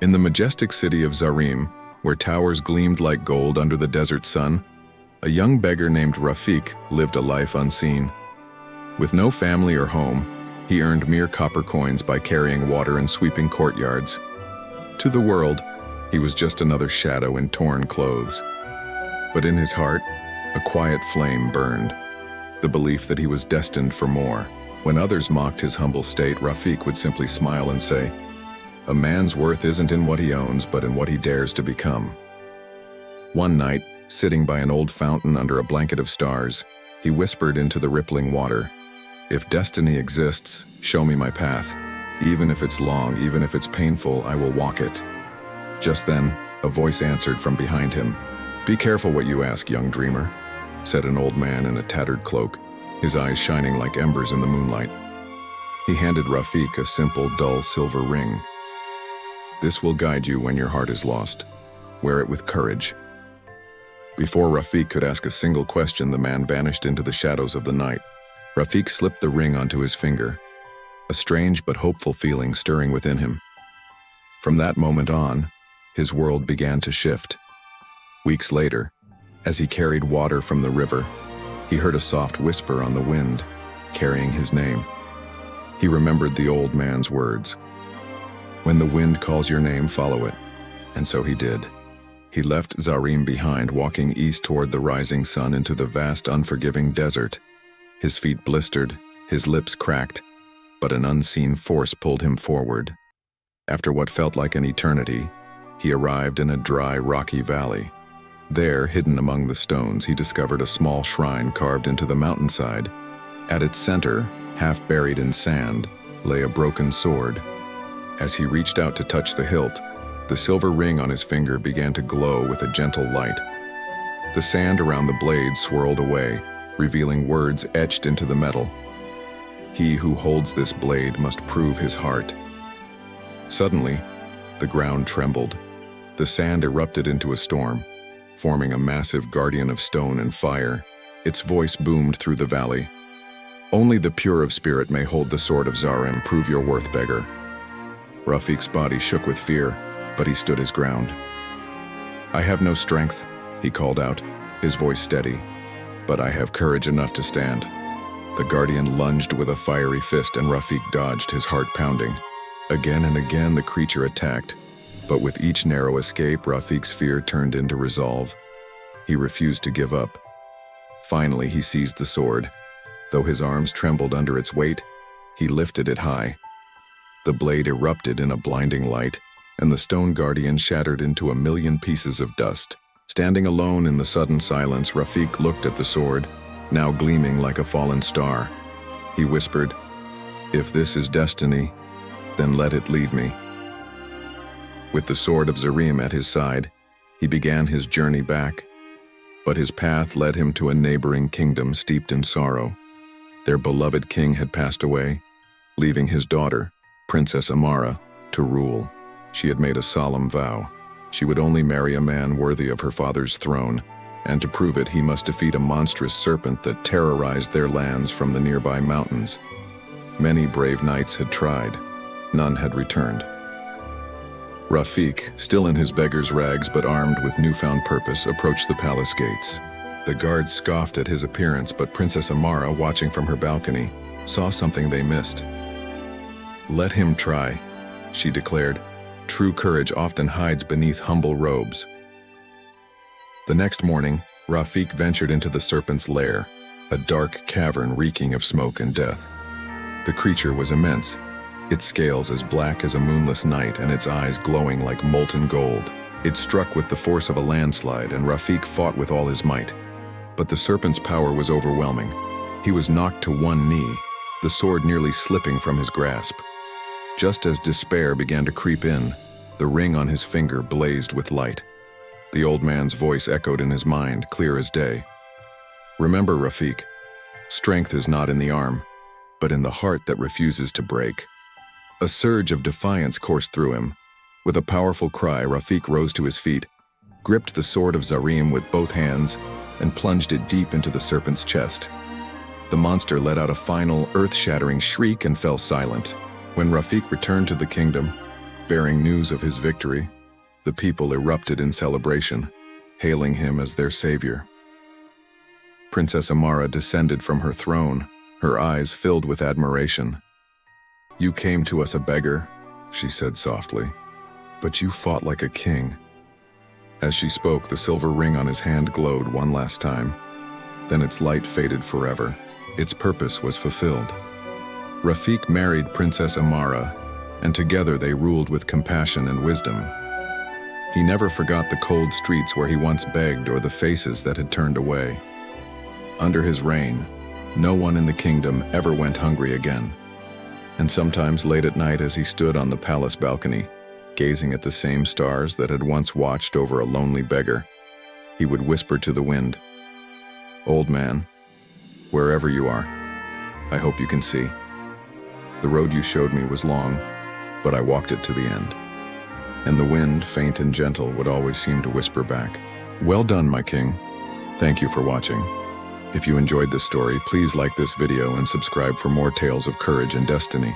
In the majestic city of Zarim, where towers gleamed like gold under the desert sun, a young beggar named Rafiq lived a life unseen. With no family or home, he earned mere copper coins by carrying water and sweeping courtyards. To the world, he was just another shadow in torn clothes. But in his heart, a quiet flame burned, the belief that he was destined for more. When others mocked his humble state, Rafiq would simply smile and say, "A man's worth isn't in what he owns, but in what he dares to become." One night, sitting by an old fountain under a blanket of stars, he whispered into the rippling water, "If destiny exists, show me my path. Even if it's long, even if it's painful, I will walk it." Just then, a voice answered from behind him. "Be careful what you ask, young dreamer," said an old man in a tattered cloak, his eyes shining like embers in the moonlight. He handed Rafiq a simple, dull silver ring. "This will guide you when your heart is lost. Wear it with courage." Before Rafiq could ask a single question, the man vanished into the shadows of the night. Rafiq slipped the ring onto his finger, a strange but hopeful feeling stirring within him. From that moment on, his world began to shift. Weeks later, as he carried water from the river, he heard a soft whisper on the wind, carrying his name. He remembered the old man's words. "When the wind calls your name, follow it." And so he did. He left Zarim behind, walking east toward the rising sun into the vast, unforgiving desert. His feet blistered, his lips cracked, but an unseen force pulled him forward. After what felt like an eternity, he arrived in a dry, rocky valley. There, hidden among the stones, he discovered a small shrine carved into the mountainside. At its center, half buried in sand, lay a broken sword. As he reached out to touch the hilt, the silver ring on his finger began to glow with a gentle light. The sand around the blade swirled away, revealing words etched into the metal. "He who holds this blade must prove his heart." Suddenly, the ground trembled. The sand erupted into a storm, forming a massive guardian of stone and fire. Its voice boomed through the valley. "Only the pure of spirit may hold the sword of Zarim. Prove your worth, beggar." Rafiq's body shook with fear, but he stood his ground. "I have no strength," he called out, his voice steady, "but I have courage enough to stand." The guardian lunged with a fiery fist, and Rafiq dodged, his heart pounding. Again and again the creature attacked, but with each narrow escape, Rafiq's fear turned into resolve. He refused to give up. Finally, he seized the sword. Though his arms trembled under its weight, he lifted it high. The blade erupted in a blinding light, and the stone guardian shattered into a million pieces of dust. Standing alone in the sudden silence, Rafiq looked at the sword, now gleaming like a fallen star. He whispered, "If this is destiny, then let it lead me." With the sword of Zarim at his side, he began his journey back. But his path led him to a neighboring kingdom steeped in sorrow. Their beloved king had passed away, leaving his daughter, Princess Amara, to rule. She had made a solemn vow. She would only marry a man worthy of her father's throne, and to prove it, he must defeat a monstrous serpent that terrorized their lands from the nearby mountains. Many brave knights had tried. None had returned. Rafiq, still in his beggar's rags but armed with newfound purpose, approached the palace gates. The guards scoffed at his appearance, but Princess Amara, watching from her balcony, saw something they missed. "Let him try," she declared. "True courage often hides beneath humble robes." The next morning, Rafiq ventured into the serpent's lair, a dark cavern reeking of smoke and death. The creature was immense, its scales as black as a moonless night and its eyes glowing like molten gold. It struck with the force of a landslide, and Rafiq fought with all his might. But the serpent's power was overwhelming. He was knocked to one knee, the sword nearly slipping from his grasp. Just as despair began to creep in, the ring on his finger blazed with light. The old man's voice echoed in his mind, clear as day. "Remember, Rafiq, strength is not in the arm, but in the heart that refuses to break." A surge of defiance coursed through him. With a powerful cry, Rafiq rose to his feet, gripped the sword of Zarim with both hands, and plunged it deep into the serpent's chest. The monster let out a final, earth-shattering shriek and fell silent. When Rafiq returned to the kingdom, Bearing news of his victory, the people erupted in celebration, hailing him as their savior. Princess Amara descended from her throne, her eyes filled with admiration. "You came to us a beggar," she said softly, "but you fought like a king." As she spoke, the silver ring on his hand glowed one last time. Then its light faded forever. Its purpose was fulfilled. Rafiq married Princess Amara, and together they ruled with compassion and wisdom. He never forgot the cold streets where he once begged or the faces that had turned away. Under his reign, no one in the kingdom ever went hungry again. And sometimes late at night as he stood on the palace balcony, gazing at the same stars that had once watched over a lonely beggar, he would whisper to the wind, "Old man, wherever you are, I hope you can see. The road you showed me was long, but I walked it to the end." And the wind, faint and gentle, would always seem to whisper back, "Well done, my king. Thank you for watching." If you enjoyed this story, please like this video and subscribe for more tales of courage and destiny.